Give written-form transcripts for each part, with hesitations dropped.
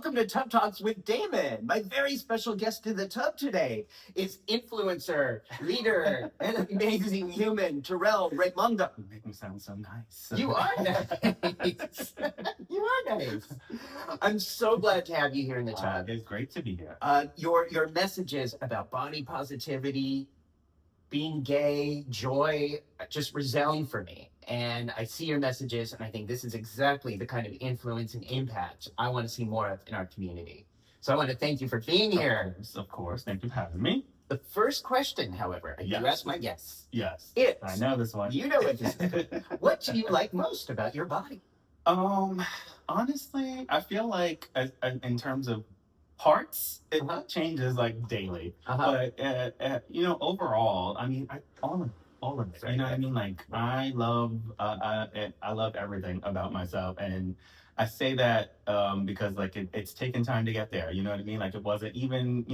welcome to Tub Talks with Damon. My very special guest in the tub today is influencer, leader, and amazing human, Terrel Raimonda. You make me sound so nice. You are nice. You are nice. I'm so glad to have you here in the tub. It's great to be here. Your messages about body positivity, being gay, joy, just resound for me. And I see your messages, and I think this is exactly the kind of influence and impact I want to see more of in our community. So I want to thank you for being here. Of course. Thank you for having me. The first question, however, you asked my guests. Yes. It's, I know this one. You know what this is. What do you like most about your body? Honestly, I feel like in terms of parts, it changes like daily. But overall, I mean, all of it. You know what I mean? Like I love everything about myself, and I say that because like it's taken time to get there. You know what I mean? Like it wasn't even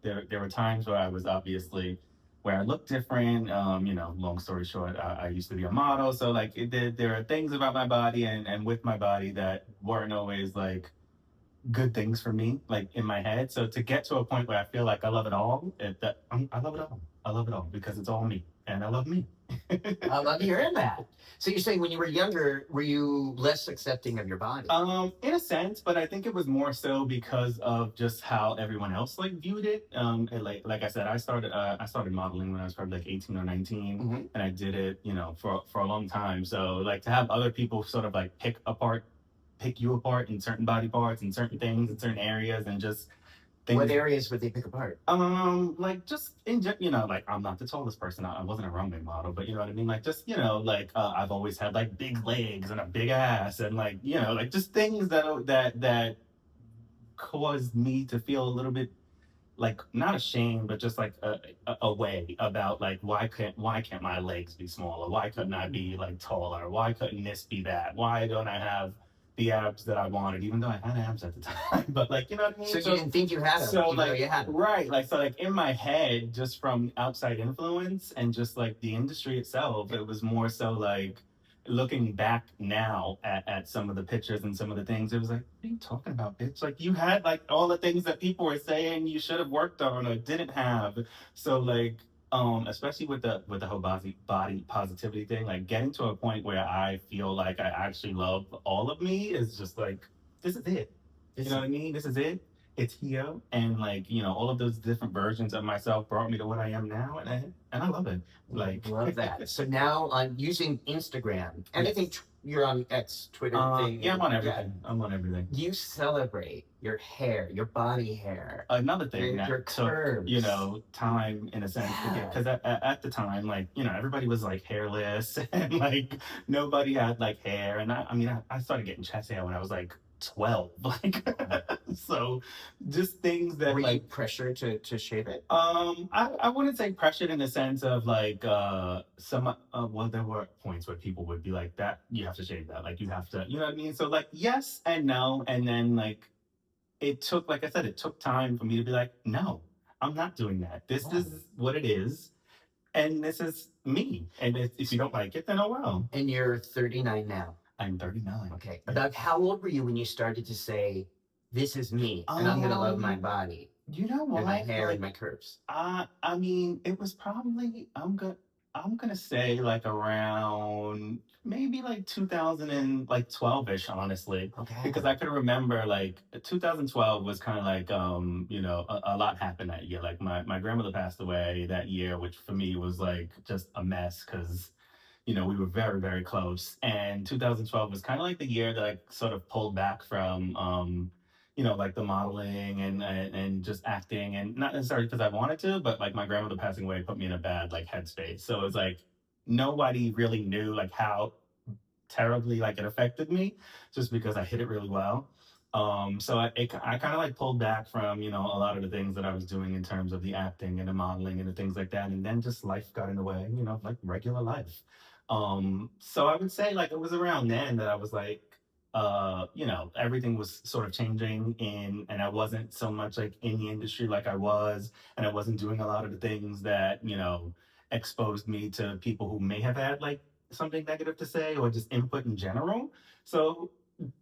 there were times where I was obviously where I looked different. Long story short, I used to be a model, so like there are things about my body and with my body that weren't always like good things for me, like in my head. So to get to a point where I feel like I love it all, I love it all. I love it all because it's all me, and I love me. I love hearing that. So you're saying when you were younger, were you less accepting of your body? In a sense, but I think it was more so because of just how everyone else like viewed it. And like I said, I started modeling when I was probably like 18 or 19, and I did it, for a long time. So like to have other people sort of like pick you apart in certain body parts and certain things in certain areas and just things. What areas would they pick apart? Like just like I'm not the tallest person. I wasn't a runway model, but you know what I mean? Like just, I've always had like big legs and a big ass and like, like just things that caused me to feel a little bit like not ashamed, but just like a way about like why can't my legs be smaller? Why couldn't I be like taller? Why couldn't this be that? Why don't I have the abs that I wanted, even though I had abs at the time? But like, you know what I mean? So you didn't think you had them. So like you had them. Right, like so like in my head, just from outside influence and just like the industry itself, it was more so like looking back now at some of the pictures and some of the things, it was like, what are you talking about, bitch? Like you had like all the things that people were saying you should have worked on or didn't have. So like especially with the whole body positivity thing, like getting to a point where I feel like I actually love all of me is just like, this is it. You know what I mean? This is it. It's here, and like all of those different versions of myself brought me to what I am now, and I love it. Like love that. So now on using Instagram, and I think you're on X, Twitter thing. Yeah, I'm on everything. Yeah. I'm on everything. You celebrate your hair, your body hair. Another thing that your curves. Took, time in a sense, because at the time, like, everybody was like hairless and like nobody had like hair. And I started getting chest hair when I was like 12. Like, so just things that were like you pressured to shave it? I wouldn't say pressured in the sense of like some there were points where people would be like, that you have to shave that, like you have to, you know what I mean? So like yes and no, and then like it took, like I said, it took time for me to be like, no, I'm not doing that. This is what it is, and this is me. And if you don't like it, then oh well. And you're 39 now. I'm 39. Okay. About how old were you when you started to say, this is me, and I'm going to love my body? You know what? And my hair and my curves. I mean, it was probably, I'm gonna say like around maybe like 2012-ish, honestly. Okay. Because I could remember like 2012 was kind of like a lot happened that year. Like my grandmother passed away that year, which for me was like just a mess because we were very, very close. And 2012 was kind of like the year that I sort of pulled back from, like the modeling and just acting, and not necessarily because I wanted to, but like my grandmother passing away put me in a bad like headspace. So it was like nobody really knew like how terribly like it affected me, just because I hit it really well. So I kind of like pulled back from, a lot of the things that I was doing in terms of the acting and the modeling and the things like that. And then just life got in the way, like regular life. So I would say like it was around then that I was like, everything was sort of changing and I wasn't so much like in the industry like I was, and I wasn't doing a lot of the things that, exposed me to people who may have had like something negative to say or just input in general. So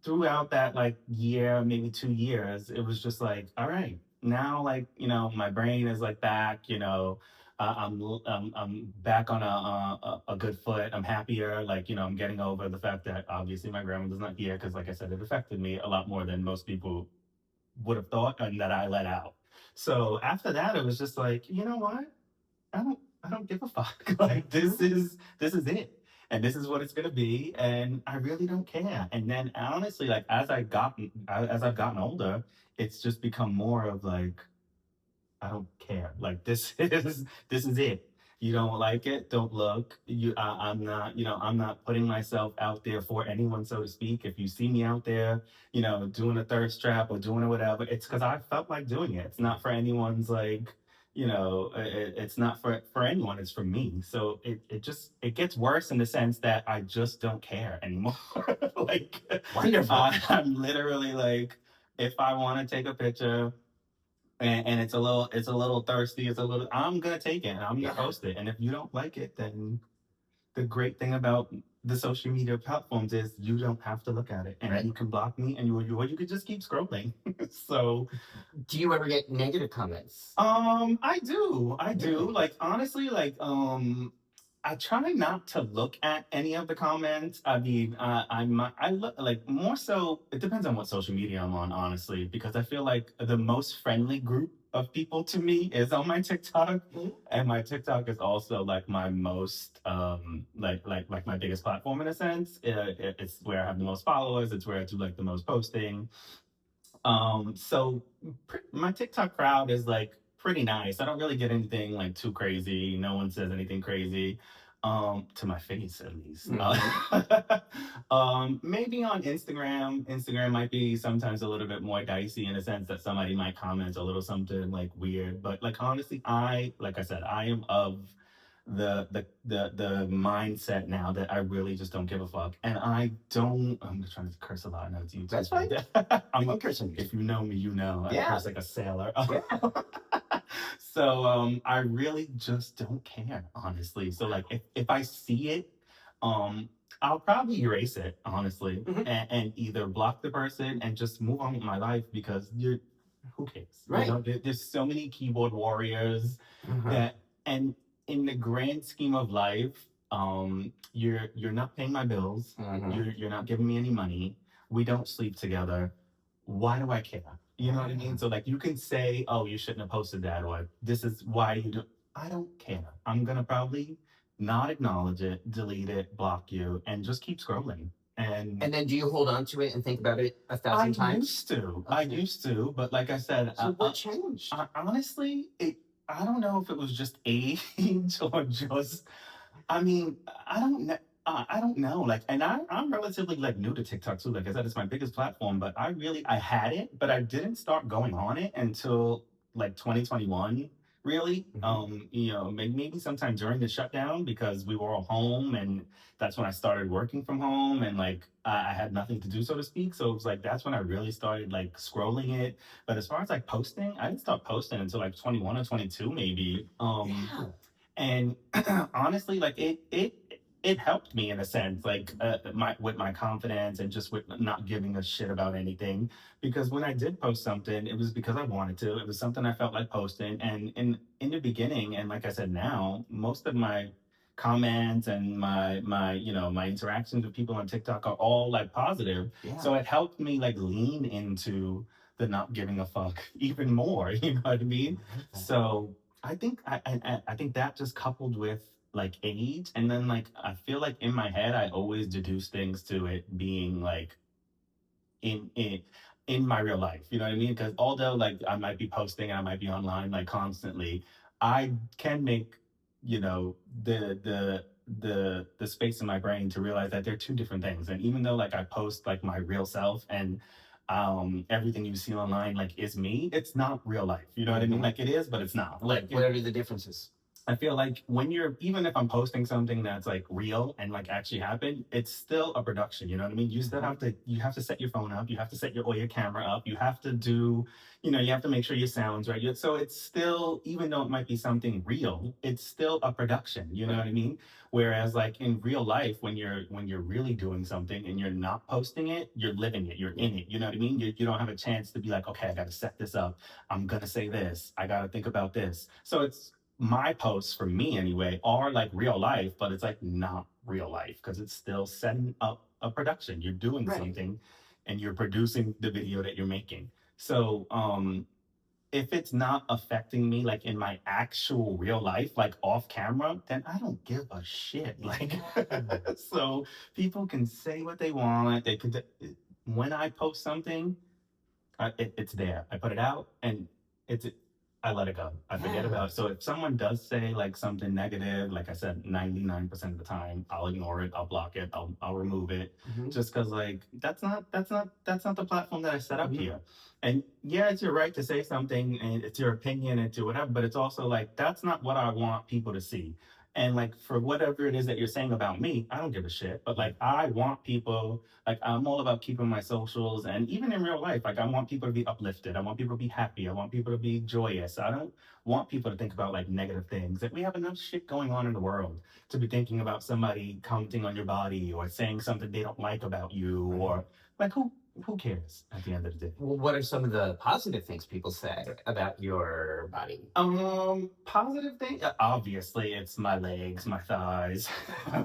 throughout that like year, maybe 2 years, it was just like, all right, now like my brain is like back. I'm back on a good foot. I'm happier. Like I'm getting over the fact that obviously my grandmother's not here because, like I said, it affected me a lot more than most people would have thought, and that I let out. So after that, it was just like, you know what? I don't give a fuck. Like this is it. And this is what it's gonna be, and I really don't care. And then honestly, like as I've gotten older, it's just become more of like I don't care. Like this is it. You don't like it, don't look. I'm not. I'm not putting myself out there for anyone, so to speak. If you see me out there, doing a thirst trap or doing whatever, it's because I felt like doing it. It's not for anyone's like. It's not for anyone. It's for me. So it gets worse in the sense that I just don't care anymore. Like Wonderful. I'm literally like, if I want to take a picture and it's a little thirsty, I'm gonna take it and I'm gonna Yeah. post it. And if you don't like it, then the great thing about the social media platforms is you don't have to look at it, and Right. you can block me, and you could just keep scrolling. So Do you ever get negative comments? I do. Like honestly, like I try not to look at any of the comments. I mean, I look like more so. It depends on what social media I'm on, honestly, because I feel like the most friendly group of people to me is on my TikTok, Mhm. and my TikTok is also like my most like my biggest platform in a sense. It's where I have the most followers. It's where I do like the most posting. So my TikTok crowd is like pretty nice. I don't really get anything like too crazy. No one says anything crazy. To my face at least. Maybe on Instagram. Instagram might be sometimes a little bit more dicey in a sense that somebody might comment a little something like weird. But like honestly, like I said, I am of the mindset now that I really just don't give a fuck, and I don't. I'm trying to curse a lot. I know it's YouTube. That's fine. I'm You a, can curse on if you know me, you know I Yeah. curse like a sailor. Yeah. So I really just don't care, honestly. So like if I see it, um I'll probably erase it, honestly, Mhm. and either block the person and just move on with my life because who cares? Right. There's so many keyboard warriors Uh-huh. that, and in the grand scheme of life, you're not paying my bills. Mhm. You're not giving me any money. We don't sleep together. Why do I care? You know what I mean? So like you can say, oh, you shouldn't have posted that, or this is why you do. I don't care. I'm gonna probably not acknowledge it, delete it, block you, and just keep scrolling. And then do you hold on to it and think about it a I thousand times? used to. I Okay. used to, but like I said, So what changed? honestly, I don't know if it was just age or just. I mean, I don't know. I don't know. Like, and I'm relatively like new to TikTok too. Like I said, it's my biggest platform, but I had it, but I didn't start going on it until like 2021. Really, maybe sometime during the shutdown because we were all home, and that's when I started working from home, and like I had nothing to do, so to speak. So it was like that's when I really started like scrolling it. But as far as like posting, I didn't start posting until like 21 or 22, maybe. Yeah. And honestly, like it helped me in a sense, like my with my confidence and just with not giving a shit about anything. Because when I did post something, it was because I wanted to. It was something I felt like posting. And in the beginning, and like I said, now most of my comments and my interactions with people on TikTok are all like positive. Yeah. So it helped me like lean into the not giving a fuck even more. You know what I mean? So I think that just coupled with like age, and then like I feel like in my head I always deduce things to it being like in in in my real life. You know what I mean? Because although like I might be posting and I might be online like constantly, I can make the space in my brain to realize that they're two different things. And even though like I post like my real self and everything you see online like is me, it's not real life. You know what I mean? Mhm. Like it is, but it's not. Like, what are the differences? I feel like when you're, even if I'm posting something that's like real and like actually happened, it's still a production. You know what I mean? You still you have to set your phone up, you have to set your camera up, you have to do, you have to make sure your sound's right. So it's still, even though it might be something real, it's still a production. You know what I mean? Whereas like in real life, when you're really doing something and you're not posting it, you're living it, you're in it. You know what I mean? You don't have a chance to be like, okay, I got to set this up. I'm gonna say this. I got to think about this. So it's my posts for me anyway are like real life, but it's like not real life because it's still setting up a production. You're doing Right. something and you're producing the video that you're making. So if it's not affecting me like in my actual real life, like off camera, then I don't give a shit. Like so people can say what they want. They could when I post something, it's there. I put it out and it's I let it go. I forget about it. So if someone does say like something negative, like I said, 99% of the time, I'll ignore it, I'll block it, I'll remove it. Just because like that's not the platform that I set up here. And yeah, it's your right to say something and it's your opinion and to whatever, but it's also like that's not what I want people to see. And like for whatever it is that you're saying about me, I don't give a shit. But like I want people, like I'm all about keeping my socials and even in real life, like I want people to be uplifted. I want people to be happy. I want people to be joyous. I don't want people to think about like negative things. Like we have enough shit going on in the world to be thinking about somebody commenting on your body or saying something they don't like about you or like who cares at the end of the day? Well, what are some of the positive things people say about your body? Positive thing. Obviously, it's my legs, my thighs,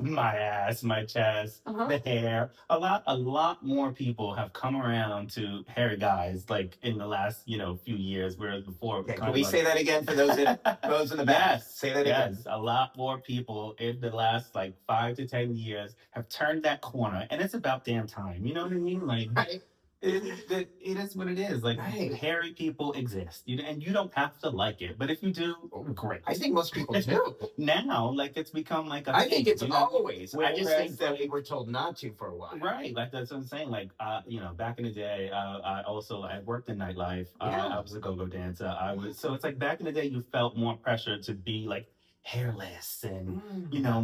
my ass, my chest, the hair. A lot more people have come around to hairy guys like in the last few years, whereas before. Okay, can we say that again for those in the back? Yes, say that again. yes. A lot more people in the last like 5 to 10 years have turned that corner, and it's about damn time. You know what I mean? Like. Right. It is what it is. Like hairy people exist, and you don't have to like it. But if you do, great. I think most people do. Now, like it's become like a. I think it's always. Whereas, I just think that we were told not to for a while. Right, like that's what I'm saying. Like, back in the day, I worked in nightlife. I was a go-go dancer. So it's like back in the day, you felt more pressure to be like hairless and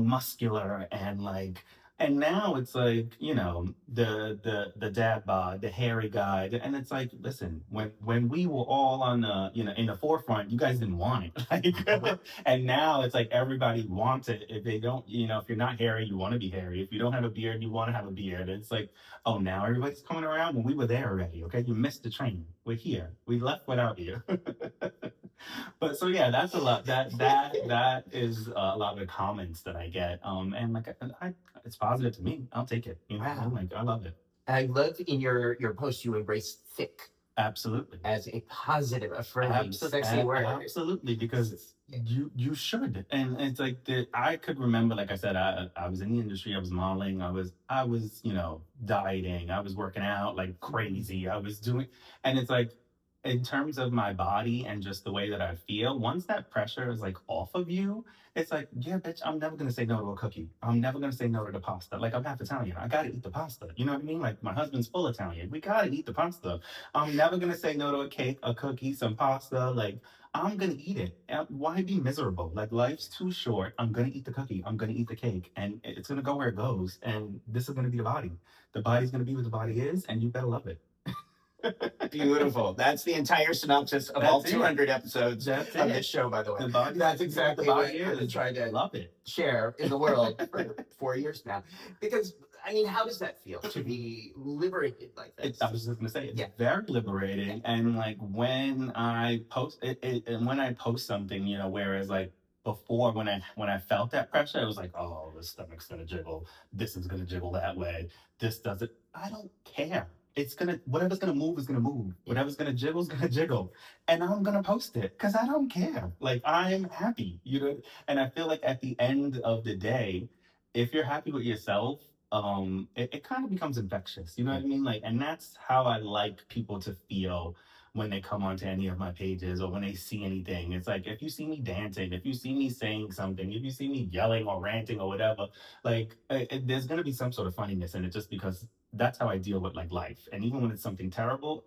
muscular and like. And now it's like, the dad bod, the hairy guy. And it's like, listen, when we were all on the, in the forefront, you guys didn't want it. Like, and now it's like everybody wants it. If they don't, if you're not hairy, you want to be hairy. If you don't have a beard, you want to have a beard. It's like, oh, now everybody's coming around when we were there already. Okay. You missed the train. We're here. We left without you. But so yeah, that's a lot. That is a lot of the comments that I get. And like it's positive to me. I'll take it. Wow. Like I love it. I love in your post you embrace thick. Absolutely. As a positive, affirming, sexy word. Absolutely, because you should. And it's like I could remember, like I said, I was in the industry. I was modeling. I was dieting. I was working out like crazy. I was doing, and it's like. In terms of my body and just the way that I feel, once that pressure is like off of you, it's like, yeah, bitch, I'm never gonna say no to a cookie. I'm never gonna say no to the pasta. Like I'm half Italian. I gotta eat the pasta. You know what I mean? Like my husband's full Italian. We gotta eat the pasta. I'm never gonna say no to a cake, a cookie, some pasta. Like I'm gonna eat it. Why be miserable? Like life's too short. I'm gonna eat the cookie. I'm gonna eat the cake, and it's gonna go where it goes. And this is gonna be the body. The body's gonna be what the body is, and you better love it. Beautiful. That's the entire synopsis of all 200 episodes of this show, by the way. That's exactly what I'm trying to love it. Share in the world for 4 years now. Because, I mean, how does that feel to be liberated like this? I was just going to say, it's very liberating. And like when I post and when I post something, whereas like before when I felt that pressure, it was like, oh, the stomach's going to jiggle. This is going to jiggle that way. This doesn't. I don't care. Whatever's gonna move is gonna move. Whatever's gonna jiggle is gonna jiggle. And I'm gonna post it because I don't care. Like I am happy, and I feel like at the end of the day, if you're happy with yourself, it kind of becomes infectious. You know what I mean? Like, and that's how I like people to feel when they come onto any of my pages or when they see anything. It's like if you see me dancing, if you see me saying something, if you see me yelling or ranting or whatever, like there's gonna be some sort of funniness in it just because that's how I deal with like life. And even when it's something terrible,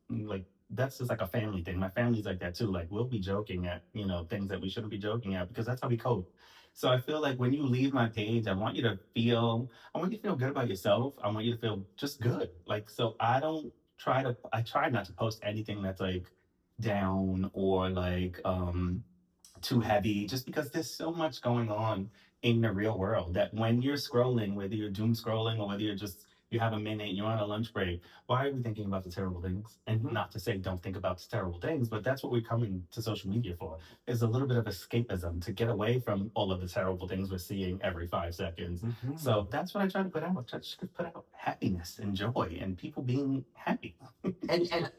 like that's just like a family thing. My family's like that too. Like we'll be joking at, things that we shouldn't be joking at because that's how we cope. So I feel like when you leave my page, I want you to feel good about yourself. I want you to feel just good. Like, so I try not to post anything that's like down or like, too heavy just because there's so much going on in the real world that when you're scrolling, whether you're doom scrolling or whether you have a minute, you're on a lunch break, why are we thinking about the terrible things? And Mhm. not to say don't think about the terrible things, but that's what we're coming to social media for, is a little bit of escapism to get away from all of the terrible things we're seeing every 5 seconds. Mhm. So that's what I try to put out. I try to put out happiness and joy and people being happy. And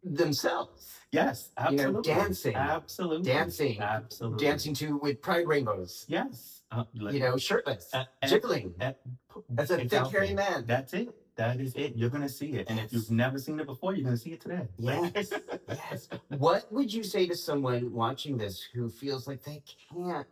themselves, Yes, absolutely. dancing, Absolutely. dancing, Absolutely. dancing to with pride rainbows, Yes. shirtless, Uh, and, jiggling. and That's a it's thick, out hairy there. man. That's it. That is it. You're gonna see it, and if you've Yes. never seen it before, you're gonna see it today. Yes. Yes. What would you say to someone watching this who feels like they can't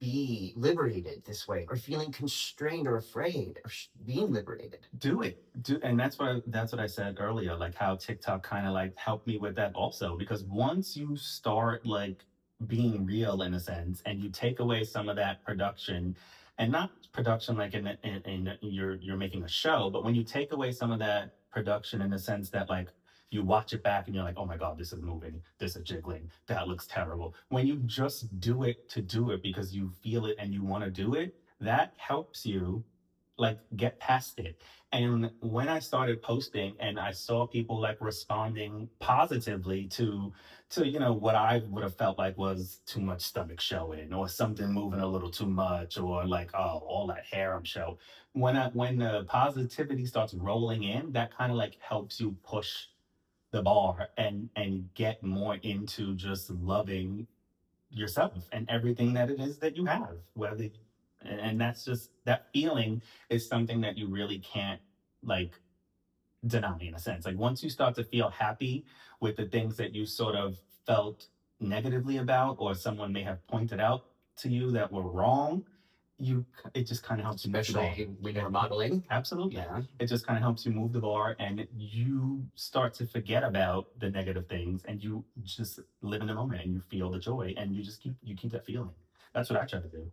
be liberated this way, or feeling constrained or afraid of being liberated? Do it. And that's what I said earlier, like how TikTok kind of like helped me with that also, because once you start like being real in a sense, and you take away some of that production, and not production like in you're making a show, but when you take away some of that production in the sense that like you watch it back and you're like, oh my God, this is moving, this is jiggling, that looks terrible. When you just do it to do it because you feel it and you want to do it, that helps you like get past it. And when I started posting and I saw people like responding positively to what I would have felt like was too much stomach showing or something moving a little too much or like, oh, all that hair I'm show. When the positivity starts rolling in, that kind of like helps you push the bar and get more into just loving yourself and everything that it is that you have, whether and that's just that feeling is something that you really can't like deny in a sense. Like once you start to feel happy with the things that you sort of felt negatively about or someone may have pointed out to you that were wrong, you it just kind of helps you move the bar. Especially when you're modeling. Absolutely. Yeah. It just kind of helps you move the bar and you start to forget about the negative things and you just live in the moment and you feel the joy and you keep that feeling. That's what I try to do.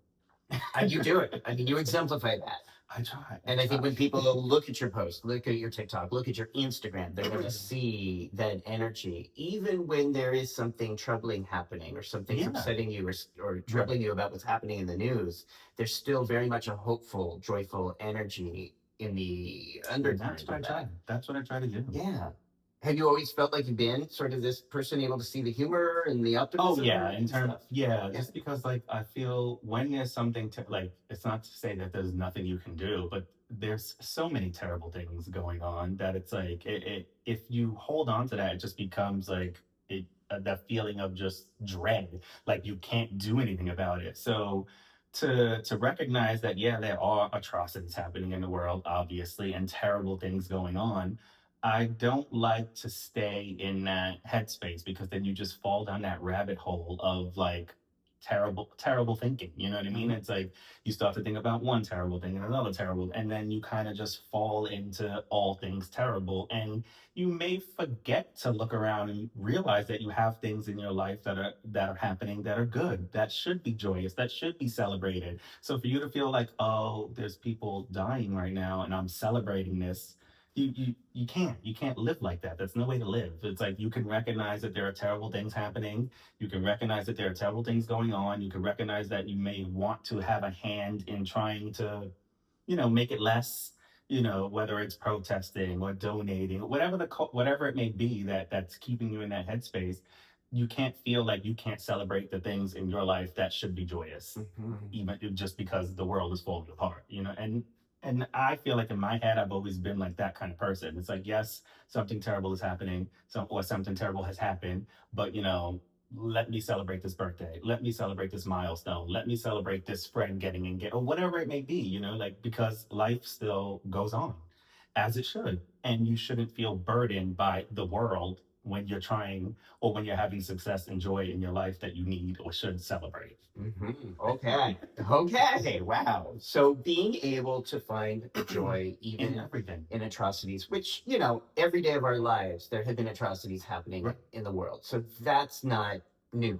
And you do it. I mean, you exemplify that. I try. And I think when people look at your post, look at your TikTok, look at your Instagram, they're going to see that energy. Even when there is something troubling happening or something's Yeah. upsetting you or troubling you about what's happening in the news, there's still very much a hopeful, joyful energy in the undercurrent That's what I of try. that. That's what I try to do. Yeah. Have you always felt like you've been sort of this person able to see the humor and the Oh optimism yeah, in and terms stuff? yeah, Yeah. just because like I feel when there's something to like it's not to say that there's nothing you can do, but there's so many terrible things going on that it's like if you hold on to that, it just becomes like that feeling of just dread, like you can't do anything about it. So to recognize that yeah, there are atrocities happening in the world, obviously, and terrible things going on. I don't like to stay in that headspace because then you just fall down that rabbit hole of like terrible thinking. You know what I mean? Mhm. It's like you start to think about one terrible thing and another terrible, and then you kind of just fall into all things terrible. And you may forget to look around and realize that you have things in your life that are happening that are good, that should be joyous, that should be celebrated. So for you to feel like, oh, there's people dying right now and I'm celebrating this, you can't live like that. That's no way to live. It's like you can recognize that there are terrible things happening. You can recognize that there are terrible things going on. You can recognize that you may want to have a hand in trying to, make it less. Whether it's protesting or donating, whatever it may be that's keeping you in that headspace. You can't feel like you can't celebrate the things in your life that should be joyous, Mhm. even just because the world is falling apart. And I feel like in my head, I've always been like that kind of person. It's like, yes, something terrible is happening, or something terrible has happened, but let me celebrate this birthday. Let me celebrate this milestone. Let me celebrate this friend getting engaged, or whatever it may be. Like because life still goes on, as it should, and you shouldn't feel burdened by the world when you're trying or when you're having success and joy in your life that you need or should celebrate. Okay. Okay. Wow. So being able to find joy In even everything. in atrocities, which, every day of our lives, there have been atrocities happening Right. in the world. So that's not new.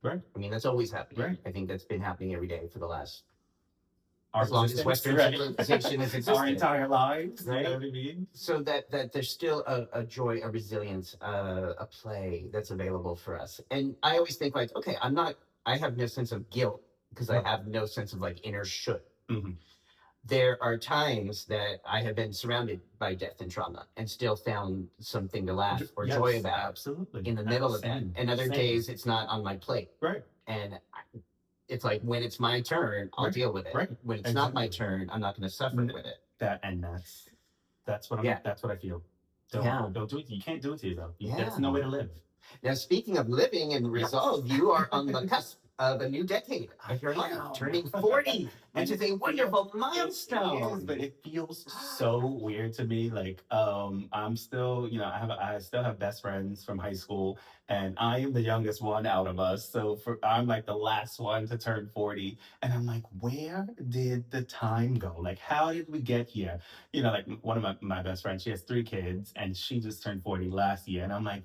Right. I mean, that's always happening. Right. I think that's been happening every day for the last, Our as long as existence, Western right. civilization has existed. Our entire lives, Right? you know what I mean? So that there's still a joy, a resilience, a play that's available for us. And I always think like, okay, I have no sense of guilt because I Right. have no sense of like inner should. Mhm. There are times that I have been surrounded by death and trauma and still found something to laugh or Yes, joy about absolutely. in the middle of that. Same, And other same. days it's not on my plate. Right. And it's like when it's my turn, I'll Right. deal with it. Right. When it's not my Exactly. turn, I'm not going to suffer with it. That's what Yeah. that's what I feel. Yeah. Don't do it. You can't do it to yourself. Yeah. That's no way to live. Now, speaking of living and resolve, you are on the cusp of a new decade of your life, know. turning 40, which is a wonderful It milestone. is, but it feels so weird to me. Like, I'm still, I still have best friends from high school, and I am the youngest one out of us. So I'm like the last one to turn 40, and I'm like, where did the time go? Like, how did we get here? Like one of my best friends, she has 3 kids, and she just turned 40 last year, and I'm like,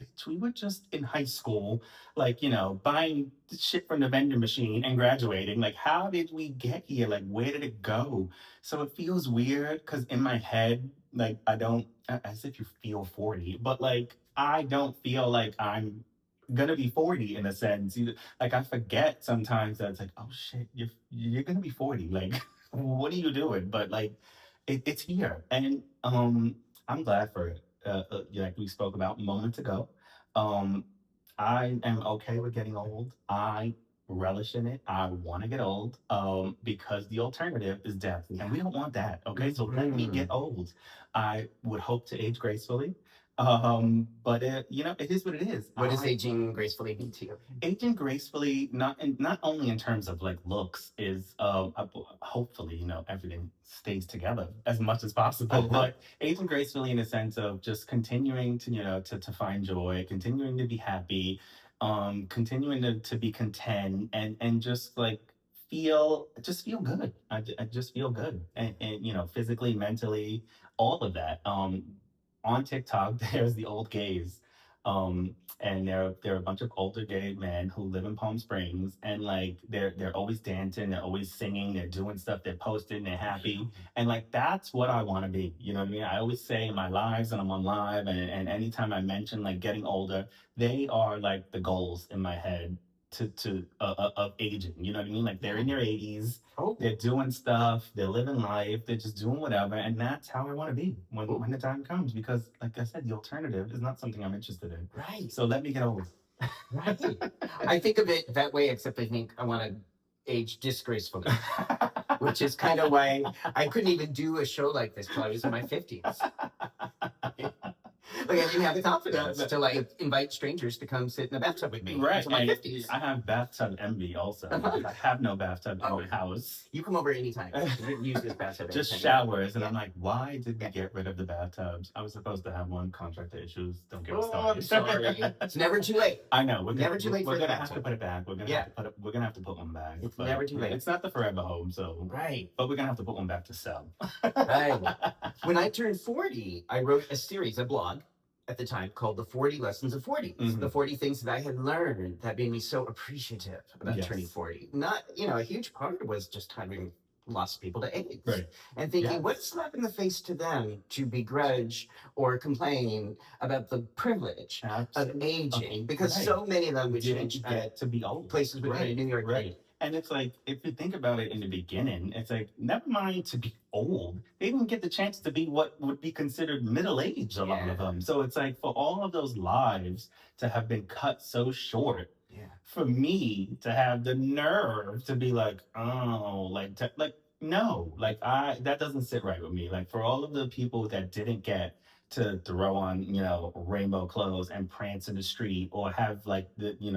bitch, we were just in high school, like, buying shit from the vending machine and graduating. Like, how did we get here? Like, where did it go? So it feels weird because in my head, like, I don't, as if you feel 40, but like, I don't feel like I'm gonna be 40 in a sense. Like, I forget sometimes that it's like, oh shit, you're gonna be 40. Like, what are you doing? But like, it's here. And I'm glad for it. Like we spoke about moments ago. Um, I am okay with getting old. I relish in it. I want to get old because the alternative is death. And we don't want that. Okay. So let me get old. I would hope to age gracefully. But it is what it is. What does aging gracefully mean to you? Aging gracefully, not only in terms of like looks, is hopefully everything stays together as much as possible, but aging gracefully in a sense of just continuing to to find joy, continuing to be happy, continuing to be content, and just like feel good. I just feel good, and physically, mentally, all of that. On TikTok, there's the old gays. And they're a bunch of older gay men who live in Palm Springs, and like they're always dancing, they're always singing, they're doing stuff, they're posting, they're happy, and like that's what I want to be. You know what I mean? I always say in my lives, and I'm on live, and anytime I mention like getting older, they are like the goals in my head of aging. You know what I mean? Like they're in their 80s, they're doing stuff, they're living life, they're just doing whatever, and that's how I want to be when the time comes. Because, like I said, the alternative is not something I'm interested in. Right. So let me get old. Right. I think of it that way, except I think I want to age disgracefully, which is kind of why I couldn't even do a show like this till I was in my 50s. Like I didn't have the confidence to like invite strangers to come sit in a bathtub with me Right. until my 50s. I have bathtub envy also. I have no bathtub in my house. You come over anytime. You can use this bathtub. Just showers, and I'm like, why did we get rid of the bathtubs? I was supposed to have one. Contractor issues. Don't get me started. I'm sorry. It's never too late. I know. We're never too late. We're gonna have to put it back. We're gonna have to put one back. It's never too late. It's not the forever home, so right. But we're gonna have to put one back to sell. Right. When I turned 40, I wrote a series, a blog, at the time called The 40 Lessons of 40. Mm-hmm. The 40 things that I had learned that made me so appreciative about turning 40. Not, a huge part of it was just having lost people to AIDS. Right. And thinking, what a slap in the face to them to begrudge or complain about the privilege of aging. Because so many of them would change get to be old. Places within New York City. And it's like, if you think about it in the beginning, it's like, never mind to be old. They didn't get the chance to be what would be considered middle-aged, a lot of them. So it's like, for all of those lives to have been cut so short, for me to have the nerve to be like, oh, no, that doesn't sit right with me. Like, for all of the people that didn't get to throw on, rainbow clothes and prance in the street, or have like even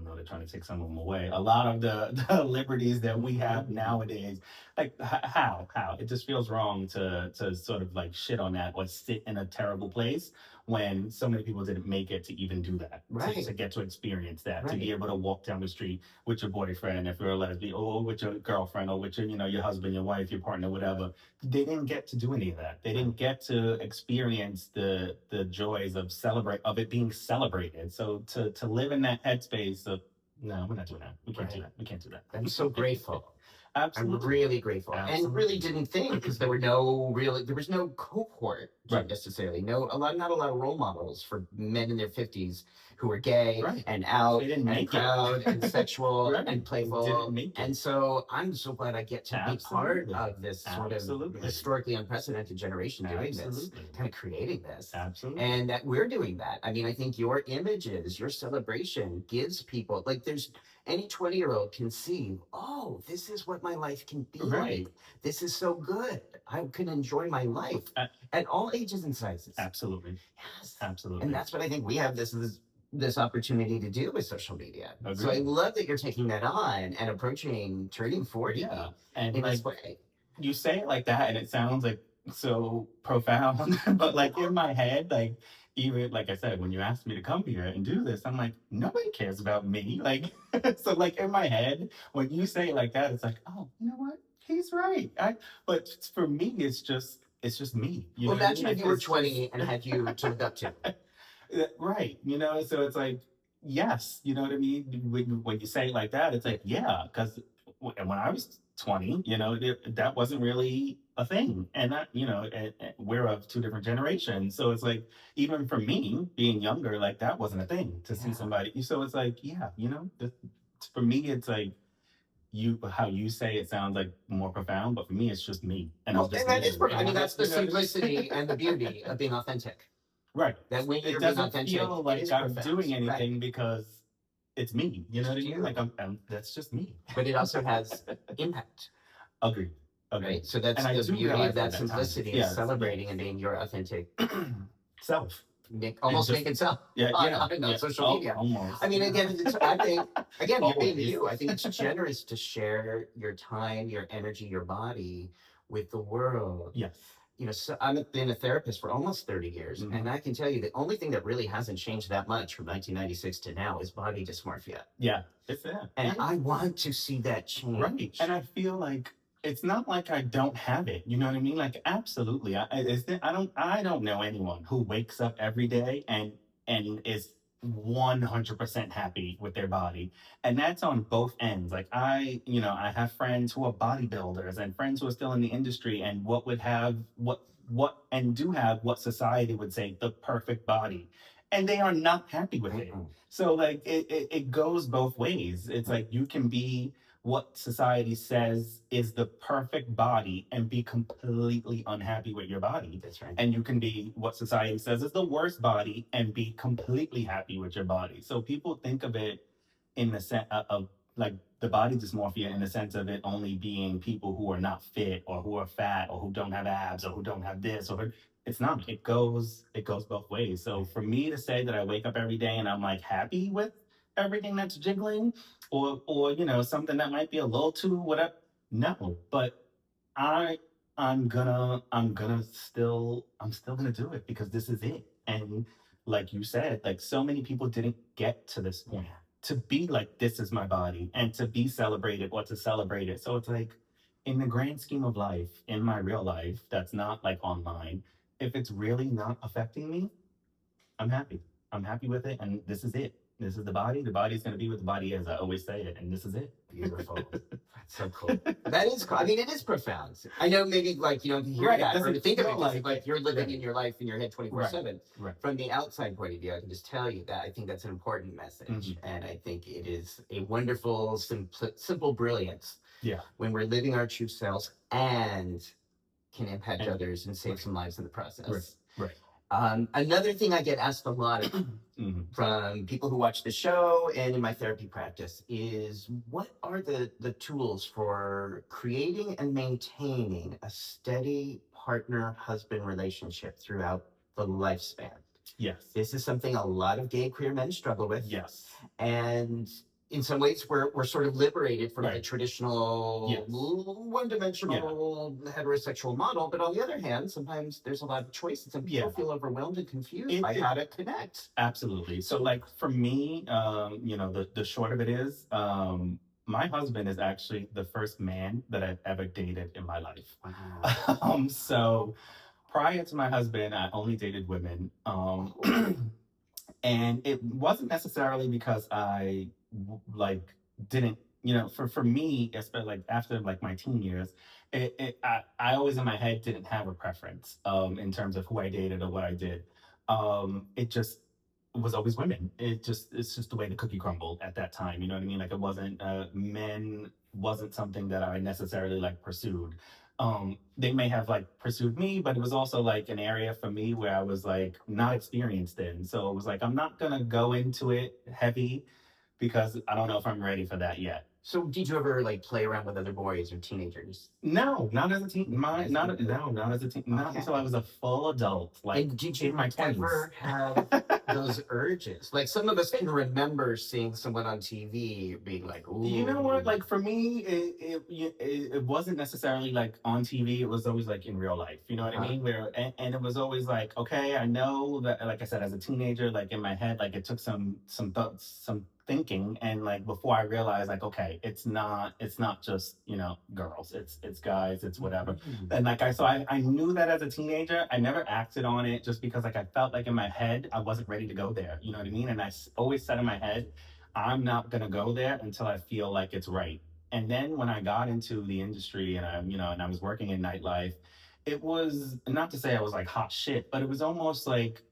though they're trying to take some of them away, a lot of the liberties that we have nowadays, like how it just feels wrong to sort of like shit on that or sit in a terrible place when so many people didn't make it to even do that, Right. to get to experience that, to Right. be able to walk down the street with your boyfriend, if you're a lesbian, or with your girlfriend, or with your, your husband, your wife, your partner, whatever. They didn't get to do any of that. They didn't get to experience the joys of it being celebrated. So to live in that headspace of, no, we're not doing that. We can't do that. We can't do that. I'm so grateful. Absolutely. I'm really grateful, Absolutely. and really didn't think, because there was no cohort necessarily, not a lot of role models for men in their 50s who were gay and out and proud and sexual and playful. And so I'm so glad I get to be part of this sort of historically unprecedented generation doing this, kind of creating this. Absolutely. And that we're doing that. I mean, I think your images, your celebration gives people, like, there's any 20-year-old can see, oh, this is what my life can be like. This is so good. I can enjoy my life at all ages and sizes. Absolutely. Yes. Absolutely. And that's what I think we have this opportunity to do with social media. Agreed. So I love that you're taking that on and approaching turning 40 and in this way. You say it like that and it sounds like so profound, but like in my head, like, even like I said, when you asked me to come here and do this, I'm like, nobody cares about me. Like, so like in my head, when you say it like that, it's like, oh, you know what? He's right. But for me, it's just me. Well, imagine if you were 20 and had you to look up to. Right. So it's like, yes, you know what I mean? When you say it like that, it's like, yeah, because when I was 20, that wasn't really a thing. And that, we're of two different generations. So it's like, even for me being younger, like that wasn't a thing to see somebody. So it's like, yeah, for me, it's like, how you say it sounds like more profound, but for me, it's just me. And that is profound. I mean, that's the simplicity and the beauty of being authentic. Right. That when you're it doesn't being feel like I'm profound. doing anything because it's me. You know what I mean? Like that's just me. But it also has impact. Agreed. Right. So that's the beauty of that simplicity, is celebrating and being your authentic self. Almost make it self. On social media. Almost. I mean, again, I think you're being you. I think it's generous to share your time, your energy, your body with the world. Yes. So I've been a therapist for almost 30 years, and I can tell you the only thing that really hasn't changed that much from 1996 to now is body dysmorphia. Yeah, it's that. And I want to see that change. Right. And I feel like it's not like I don't have it. You know what I mean? Like, absolutely. I don't know anyone who wakes up every day and is 100% happy with their body, and that's on both ends. Like, I have friends who are bodybuilders and friends who are still in the industry and what society would say the perfect body, and they are not happy with it. So like it goes both ways. It's like you can be what society says is the perfect body and be completely unhappy with your body. That's right. And you can be what society says is the worst body and be completely happy with your body. So people think of it in the sense of like the body dysmorphia in the sense of it only being people who are not fit or who are fat or who don't have abs or who don't have this or it's not. It goes both ways. So for me to say that I wake up every day and I'm like happy with everything that's jiggling or something that might be a little too whatever, no, but I'm still gonna do it because this is it. And like you said, like so many people didn't get to this point to be like, this is my body and to be celebrated or to celebrate it. So it's like, in the grand scheme of life, in my real life, that's not like online, if it's really not affecting me, I'm happy. I'm happy with it. And this is it. This is the body. The body's going to be what the body is. I always say it. And this is it. Beautiful. That's so cool. That is cool. I mean, it is profound. I know maybe like you don't hear that or to think of it like you're living in your life in your head 24/7. Right. From the outside point of view, I can just tell you that I think that's an important message. And I think it is a wonderful, simple brilliance. Yeah. When we're living our true selves and can impact others and save some lives in the process. Right. Another thing I get asked a lot from people who watch the show and in my therapy practice is, what are the tools for creating and maintaining a steady partner-husband relationship throughout the lifespan? Yes. This is something a lot of gay queer men struggle with. Yes. And in some ways we're sort of liberated from the Right. traditional Yes. Yeah. one-dimensional heterosexual model, but on the other hand, sometimes there's a lot of choices and people Yeah. feel overwhelmed and confused It, by it how to connect. absolutely. So like for me, the short of it is, my husband is actually the first man that I've ever dated in my life. Wow. So prior to my husband, I only dated women. And it wasn't necessarily because like didn't, for me, especially like after like my teen years, I always in my head didn't have a preference in terms of who I dated or what I did. It just was always women. It's just the way the cookie crumbled at that time. You know what I mean? Like it wasn't men wasn't something that I necessarily like pursued. They may have like pursued me, but it was also like an area for me where I was like not experienced in. So it was like I'm not gonna go into it heavy because I don't know if I'm ready for that yet. So did you ever like play around with other boys or teenagers? No, not as a teen. As Not a- no, not as a teen. Not Okay. until I was a full adult, like And did in you my 20s. ever have those urges? Like some of us can remember seeing someone on TV being like, "Ooh." You know what? Like for me, it wasn't necessarily like on TV. It was always like in real life. You know what I Uh-huh. mean? And it was always like, okay, I know that. Like I said, as a teenager, like in my head, like it took some thoughts, some thinking, and like before I realized, like, okay, it's not just girls. It's guys. It's whatever. And like I knew that as a teenager. I never acted on it just because like I felt like in my head I wasn't ready to go there. You know what I mean? And always said in my head, I'm not gonna go there until I feel like it's right. And then when I got into the industry and I was working in nightlife, it was not to say I was like hot shit, but it was almost like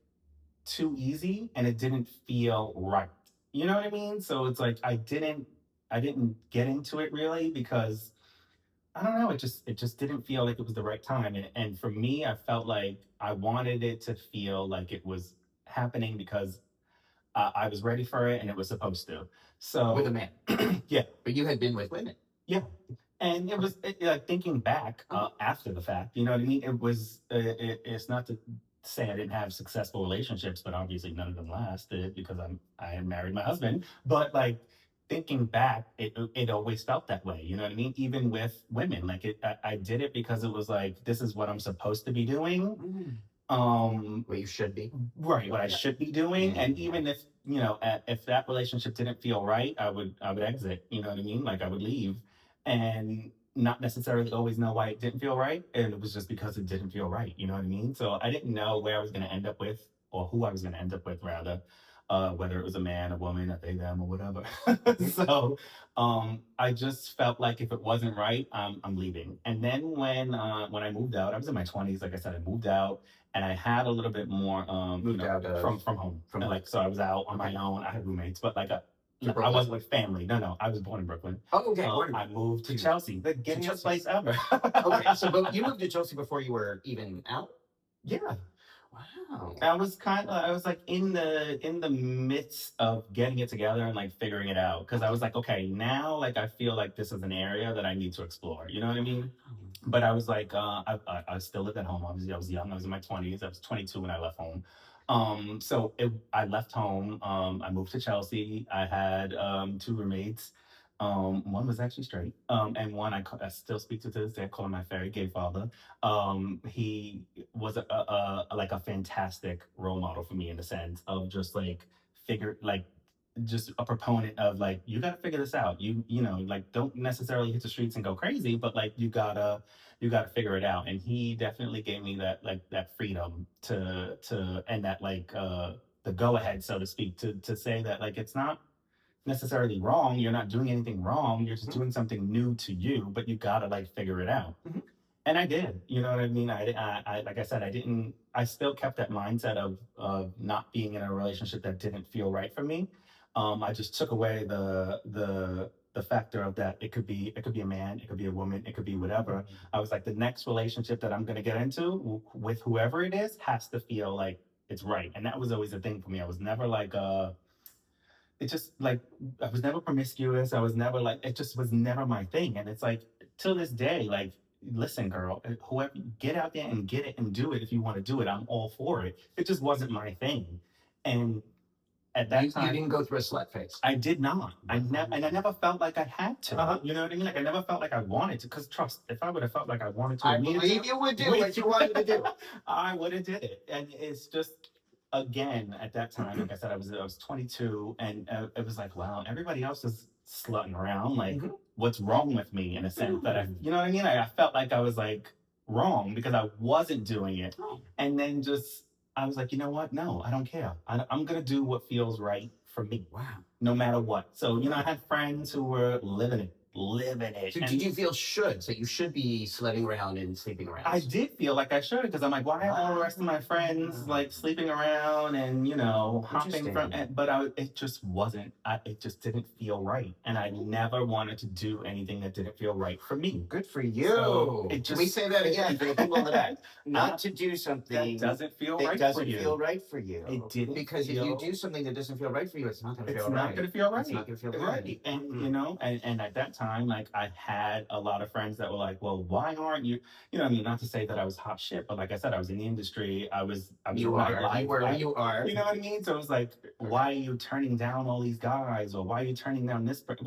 too easy and it didn't feel right. You know what I mean? So it's like I didn't get into it really because I don't know, it just didn't feel like it was the right time. And for me, I felt like I wanted it to feel like it was happening because I was ready for it and it was supposed to. With a So, man. yeah, But you had been with women. yeah. And like thinking back after the fact, you know what I mean? It's not to say I didn't have successful relationships, but obviously none of them lasted because I had married my husband. But like thinking back, it always felt that way. You know what I mean? Even with women, like I did it because it was like this is what I'm supposed to be doing. What you should be. Right, what I Yeah. should be doing. Yeah. And even if if that relationship didn't feel right, I would exit. You know what I mean? Like I would leave and not necessarily always know why it didn't feel right, and it was just because it didn't feel right. You know what I mean? So I didn't know where I was going to end up with, or who I was going to end up with, rather, whether it was a man, a woman, a they, them, or whatever. So I just felt like if it wasn't right, I'm leaving. And then when I moved out, I was in my 20s. Like I said, I moved out and I had a little bit more Moved out of from home. from And, like so I was out on my Okay. own. I had roommates, but like To I Brooklyn. wasn't with family. No, I was born in Brooklyn. Oh, okay. Wonderful. I moved to To- Chelsea, the gayest Chelsea. place ever. Okay, so but you moved to Chelsea before you were even out? Yeah, Wow. I was like in the midst of getting it together and like figuring it out because I was like, okay, now like I feel like this is an area that I need to explore. You know what I mean? But I was like, I still lived at home. Obviously, I was young. I was in my 20s. I was 22 when I left home. I left home. I moved to Chelsea. I had two roommates. One was actually straight, and one I still speak to this day. I call him my fairy gay father. He was like a fantastic role model for me in the sense of just like figure like just a proponent of like you got to figure this out. Like don't necessarily hit the streets and go crazy, but like you gotta figure it out. And he definitely gave me that like that freedom to and that like the go ahead, so to speak, to say that like it's not necessarily wrong. You're not doing anything wrong. You're just doing something new to you, but you gotta like figure it out. Mhm. And I did. You know what I mean? I like I said, I didn't. I still kept that mindset of not being in a relationship that didn't feel right for me. I just took away the factor of that it could be a man, it could be a woman, it could be whatever. I was like, the next relationship that I'm gonna get into with whoever it is has to feel like it's right, and that was always a thing for me. I was never like it just like I was never promiscuous. I was never like it just was never my thing. And it's like till this day, like listen, girl, whoever get out there and get it and do it if you want to do it. I'm all for it. It just wasn't my thing. And at that You time, didn't go through a slut phase. I did not. I never felt like I had to. You know what I mean? Like I never felt like I wanted to. Because trust, if I would have felt like I wanted to, I believe you would do what you wanted to do. I would have did it. And it's just, again, at that time, like I said, I was 22, and it was like, wow, everybody else is slutting around. Like, what's wrong with me? In a sense that you know what I mean? I felt like I was like wrong because I wasn't doing it, and then just I was like, you know what? No, I don't care. I'm gonna do what feels right for me. Wow. No matter what. So I had friends who were living it. So did you feel should? So you should be sledding around and sleeping around. I did feel like I should, because I'm like, why are all the rest of my friends like sleeping around and hopping from? But it just wasn't. It just didn't feel right, and I never wanted to do anything that didn't feel right for me. Good for you. So Can we say that again for the people in the back? Not to do something that doesn't feel right doesn't for you. Feel right for you. It didn't, because if you do something that doesn't feel right for you, it's not going to feel right. It's not going to feel right. It's not going to feel right. And and at that time, like I had a lot of friends that were like, well, why aren't you? Not to say that I was hot shit, but like I said, I was in the industry. I was you are. You are. You know what I mean? So it was like, why are you turning down all these guys, or why are you turning down this? It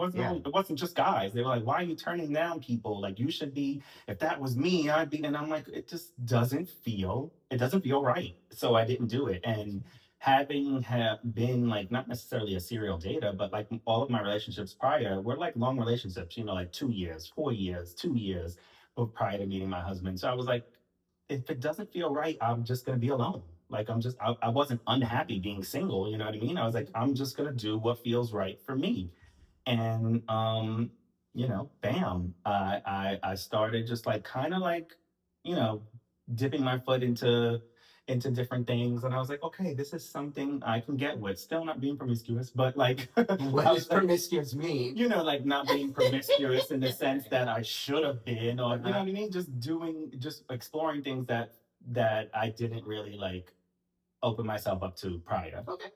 wasn't just guys. They were like, why are you turning down people? Like you should be. If that was me, I'd be. And I'm like, it just doesn't feel. It doesn't feel right. So I didn't do it. And having been like not necessarily a serial dater, but like all of my relationships prior were like long relationships, like 2 years, 4 years, 2 years prior to meeting my husband. So I was like, if it doesn't feel right, I'm just gonna be alone. Like I wasn't unhappy being single, you know what I mean? I was like, I'm just gonna do what feels right for me. And bam, I started just like kind of like, dipping my foot into different things, and I was like, okay, this is something I can get with. Still not being promiscuous, but like what does promiscuous mean? Like not being promiscuous in the sense that I should have been, or you know what I mean? Just exploring things that I didn't really like open myself up to prior. Okay.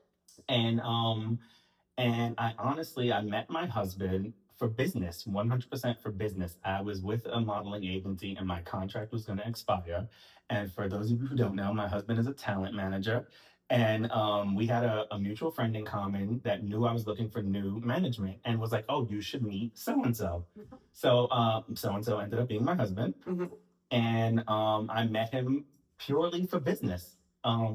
And I honestly I met my husband for business, 100% for business. I was with a modeling agency and my contract was going to expire. And for those of you who don't know, my husband is a talent manager. And we had a mutual friend in common that knew I was looking for new management and was like, oh, you should meet so-and-so. So so-and-so ended up being my husband. And I met him purely for business.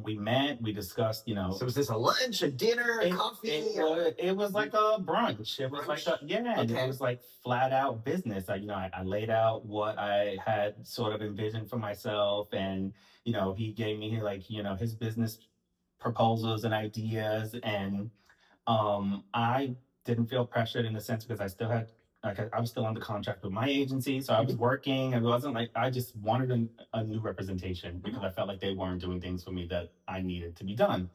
We met, we discussed, So was this a lunch, a dinner, a coffee? It was like a brunch. It was like and it was like flat out business. I laid out what I had sort of envisioned for myself, and he gave me like his business proposals and ideas, and I didn't feel pressured in the sense because I still had I was still under contract with my agency, so I was working. It wasn't like I just wanted a new representation because I felt like they weren't doing things for me that I needed to be done.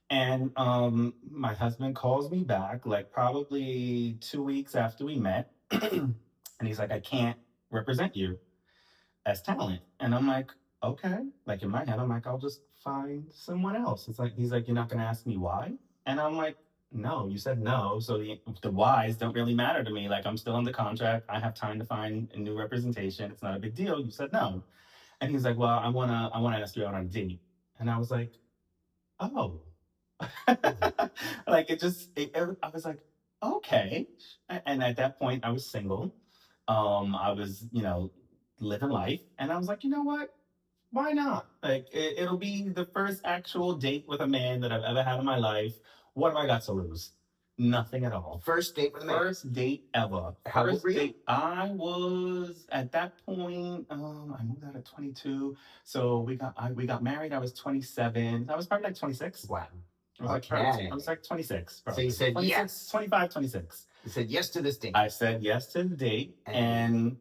And my husband calls me back like probably 2 weeks after we met, and he's like, I can't represent you as talent. And I'm like, okay. Like in my head, I'm like, I'll just find someone else. It's like he's like, you're not gonna ask me why? And I'm like, no, you said no, so the whys don't really matter to me. Like I'm still under contract. I have time to find a new representation. It's not a big deal. You said no. And he's like, well, I wanna ask you out on a date. And I was like, oh. Like I was like, okay. And at that point I was single. I was, living life. And I was like, you know what? Why not? Like it'll be the first actual date with a man that I've ever had in my life. What have I got to lose? Nothing at all. First date with a man? First date ever. How old were you? I was at that point. I moved out at 22, so we got married. I was 27. I was probably like 26. Wow. I was like 26. Probably. So you said 26, yes. 25, 26. You said yes to this date. I said yes to the date, and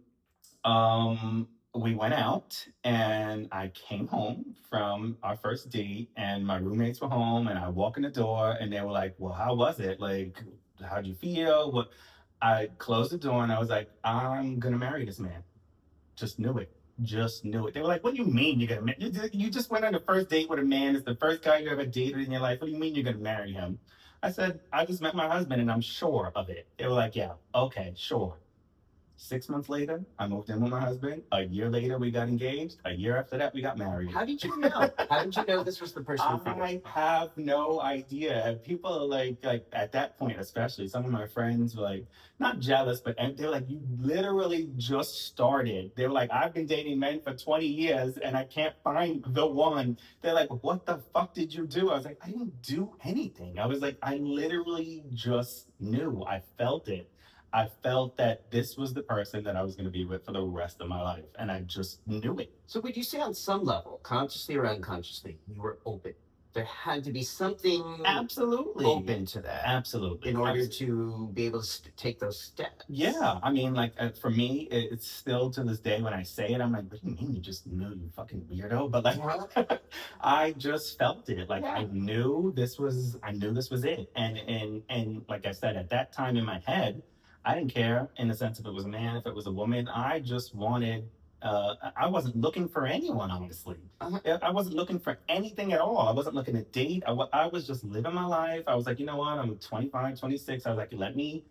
we went out, and I came home from our first date, and my roommates were home, and I walk in the door, and they were like, well, how was it? Like, how'd you feel? What? I closed the door, and I was like, I'm going to marry this man. Just knew it. They were like, what do you mean you're going to marry? You just went on the first date with a man. It's the first guy you ever dated in your life. What do you mean you're going to marry him? I said, I just met my husband, and I'm sure of it. They were like, yeah, okay, sure. 6 months later, I moved in with my husband. A year later, we got engaged. A year after that, we got married. How did you know? How did you know this was the person for you? I have no idea. And people are like at that point, especially some of my friends were like, not jealous, but and they're like, you literally just started. They were like, I've been dating men for 20 years and I can't find the one. They're like, what the fuck did you do? I was like, I didn't do anything. I was like, I literally just knew. I felt it. I felt that this was the person that I was going to be with for the rest of my life. And I just knew it. So would you say on some level, consciously or unconsciously, you were open? There had to be something Absolutely open to that. Absolutely. In order to be able to take those steps. Yeah. I mean, like for me, it's still to this day when I say it, I'm like, what do you mean you just knew, you fucking weirdo? But like, I just felt it. Like I knew this was it. And like I said, at that time in my head, I didn't care in the sense if it was a man, if it was a woman. I just wanted I wasn't looking for anyone, honestly. I wasn't looking for anything at all. I wasn't looking to date. I was just living my life. I was like, you know what? I'm 25, 26. I was like, let me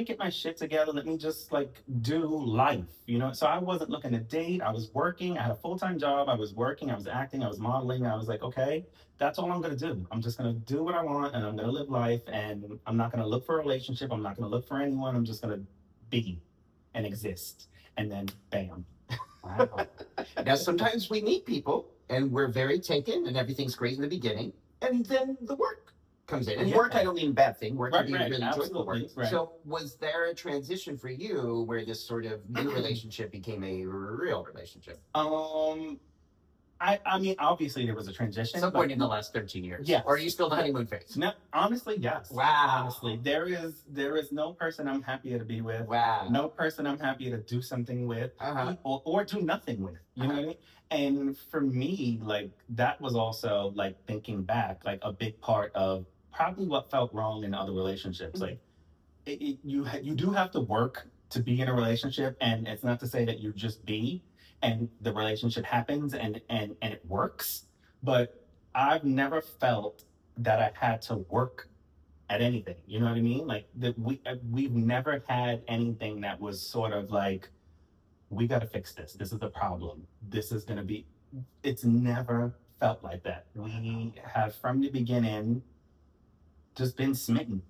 get my shit together. Let me just like do life, you know? So I wasn't looking to date. I was working. I had a full-time job. I was working. I was acting. I was modeling. I was like, okay, that's all I'm going to do. I'm just going to do what I want and I'm going to live life and I'm not going to look for a relationship. I'm not going to look for anyone. I'm just going to be and exist. And then bam. Wow. Now, sometimes we meet people and we're very taken and everything's great in the beginning. And then the work comes in. And work, I don't mean bad thing. Work can be really joyful work. Right. So was there a transition for you where this sort of new relationship became a real relationship? I mean, obviously there was a transition. Some point in the last 13 years. Yeah. Or are you still the honeymoon phase? No, honestly, yes. Wow. Honestly, there is no person I'm happier to be with. Wow. No person I'm happier to do something with, or do nothing with. You know what I mean? And for me, like that was also like thinking back, like a big part of probably what felt wrong in other relationships. Like you do have to work to be in a relationship, and it's not to say that you just be and the relationship happens and it works, but I've never felt that I had to work at anything. You know what I mean? Like that we've never had anything that was sort of like, we got to fix this. This is the problem. This is going to be. It's never felt like that. We have from the beginning just been smitten.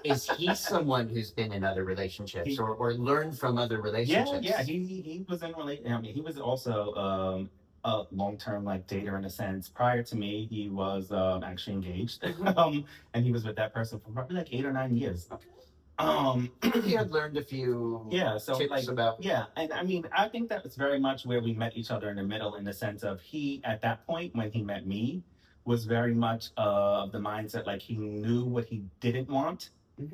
Is he someone who's been in other relationships or learned from other relationships? Yeah. He was in I mean, he was also a long-term like dater in a sense. Prior to me, he was actually engaged, and he was with that person for probably like 8 or 9 years. He had learned a few tips about and I mean, I think that was very much where we met each other in the middle, in the sense of he at that point when he met me was very much of the mindset like he knew what he didn't want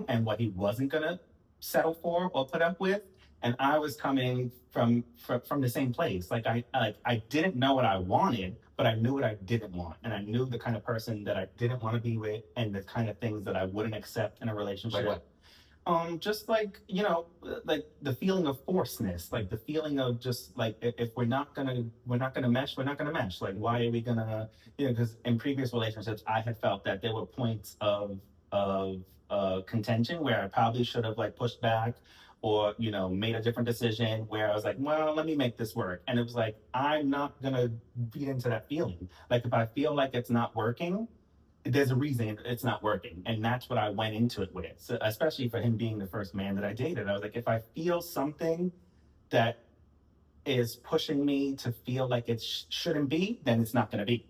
and what he wasn't gonna settle for or put up with, and I was coming from the same place. Like I didn't know what I wanted, but I knew what I didn't want, and I knew the kind of person that I didn't want to be with and the kind of things that I wouldn't accept in a relationship. Like what? Just like, you know, like the feeling of forcedness, like the feeling of just like, if we're not gonna mesh, we're not gonna mesh. Like, why are we gonna, you know, because in previous relationships, I had felt that there were points of contention where I probably should have like pushed back or, you know, made a different decision where I was like, well, let me make this work. And it was like, I'm not gonna feed into that feeling. Like, if I feel like it's not working, there's a reason it's not working, and that's what I went into it with. So, especially for him being the first man that I dated, I was like, if I feel something that is pushing me to feel like it shouldn't be, then it's not going to be.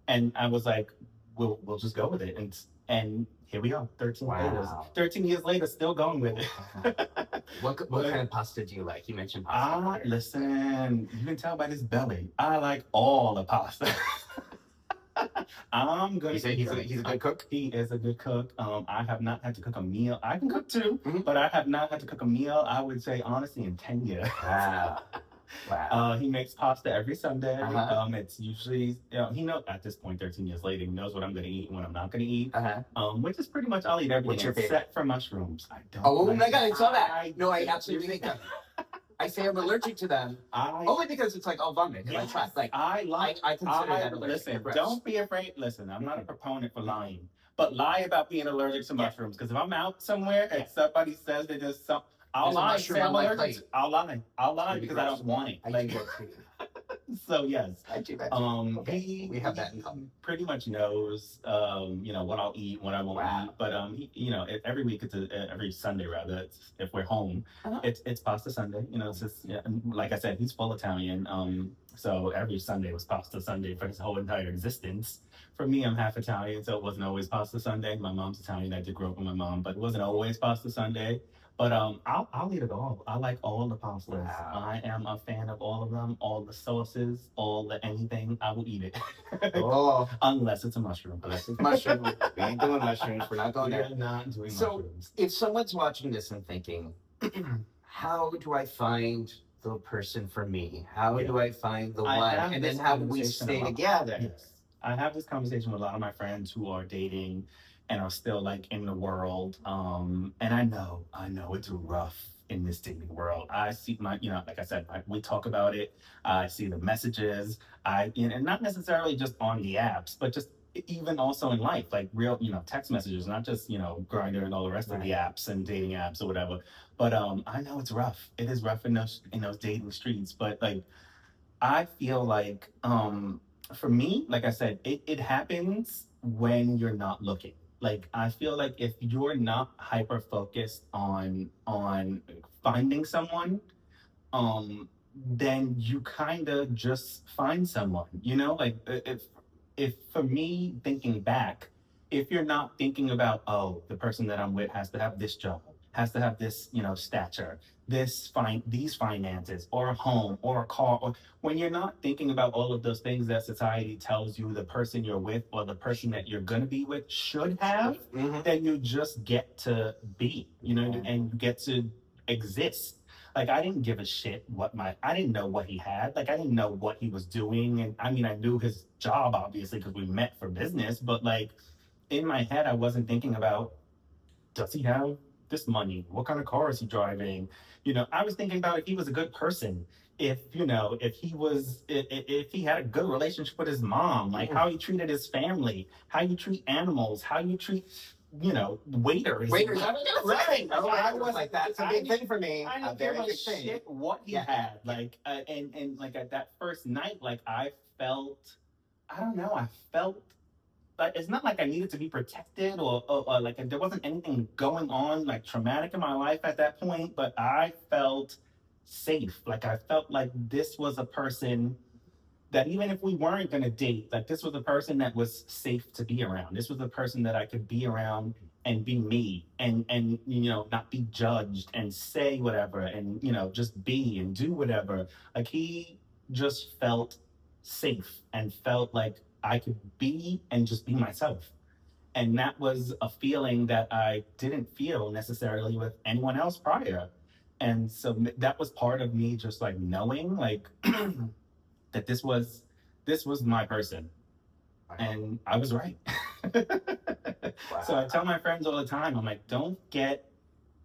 And I was like, we'll just go with it, and here we are, 13 years later, still going with it. What kind of pasta do you like? You mentioned pasta. Listen, you can tell by this belly, I like all the pasta. I'm gonna. He's a good cook. He is a good cook. I have not had to cook a meal. I can cook too, but I have not had to cook a meal, I would say honestly, in 10 years. Wow. He makes pasta every Sunday. It's usually, you know, he knows at this point, 13 years later, he knows what I'm gonna eat and what I'm not gonna eat. Which is pretty much, I'll eat everything. What's your favorite? Except for mushrooms. I don't. Oh my God, I saw that. No, I absolutely hate them. I say I'm allergic to them only because it's like, I'll vomit. Yes, I consider that allergic. Listen, don't be afraid. Listen, I'm not a proponent for lying, but lie about being allergic to mushrooms. Because if I'm out somewhere and somebody says they just I'll There's a lie, mushroom say on I'm my allergic. plate. I'll lie. I'll lie Pretty because I gross. don't want it. I Like, do that too. so yes. I do that too. Okay, we have that in common. Pretty much knows, what I'll eat, what I won't Wow. eat. But every week every Sunday rather. It's if we're home, Uh-huh. it's pasta Sunday. It's just and like I said, he's full Italian. So every Sunday was pasta Sunday for his whole entire existence. For me, I'm half Italian, so it wasn't always pasta Sunday. My mom's Italian. I did grow up with my mom, but it wasn't always pasta Sunday. But I'll eat it all. I like all the pastas. Wow. I am a fan of all of them, all the sauces, all the anything. I will eat it. Oh, Unless it's a mushroom. unless it's mushroom. We ain't doing mushrooms. We're not going there. We're not doing So, mushrooms. if someone's watching this and thinking, how do I find the person for me? How Yeah. do I find the I one? have And this then how do we conversation stay a lot. together? Yes. I have this conversation with a lot of my friends who are dating and are still like in the world. And I know it's rough in this dating world. I see like I said, we talk about it. I see the messages. And not necessarily just on the apps, but just even also in life, like real, text messages, not just, Grindr and all the rest of the apps and dating apps or whatever. But I know it's rough. It is rough in those dating streets. But like I feel like for me, like I said, it happens when you're not looking. Like I feel like if you're not hyper focused on finding someone, then you kind of just find someone. Like if for me thinking back, if you're not thinking about, oh, the person that I'm with has to have this job, has to have this stature, these finances, or a home or a car, or when you're not thinking about all of those things that society tells you the person you're with or the person that you're gonna be with should have, then you just get to be, and you get to exist. Like I didn't give a shit I didn't know what he had. Like I didn't know what he was doing. And I mean, I knew his job obviously because we met for business, but like in my head, I wasn't thinking about, does he have this money? What kind of car is he driving? I was thinking about if he was a good person, if he had a good relationship with his mom, like how he treated his family, how you treat animals, how you treat, waiters. Waiters, I mean, Right. Oh, I was like, that's a big thing for me. I A don't very give a big thing. shit what he Yeah. had. Like, and like at that first night, like I don't know, I felt like it's not like I needed to be protected or like there wasn't anything going on like traumatic in my life at that point, but I felt safe. Like I felt like this was a person that even if we weren't gonna date, like this was a person that was safe to be around. This was a person that I could be around and be me and not be judged and say whatever and just be and do whatever. Like he just felt safe and felt like I could be and just be myself. And that was a feeling that I didn't feel necessarily with anyone else prior. And so that was part of me just like knowing like that this was my person, and I was right. Wow. So I tell my friends all the time, I'm like, don't get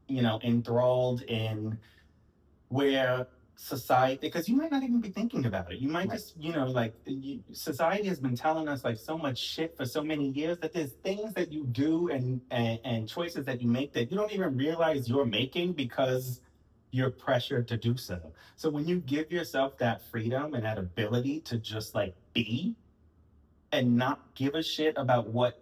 enthralled in where society, because you might not even be thinking about it. You might just like society has been telling us like so much shit for so many years that there's things that you do and choices that you make that you don't even realize you're making because you're pressured to do so. So when you give yourself that freedom and that ability to just like be and not give a shit about what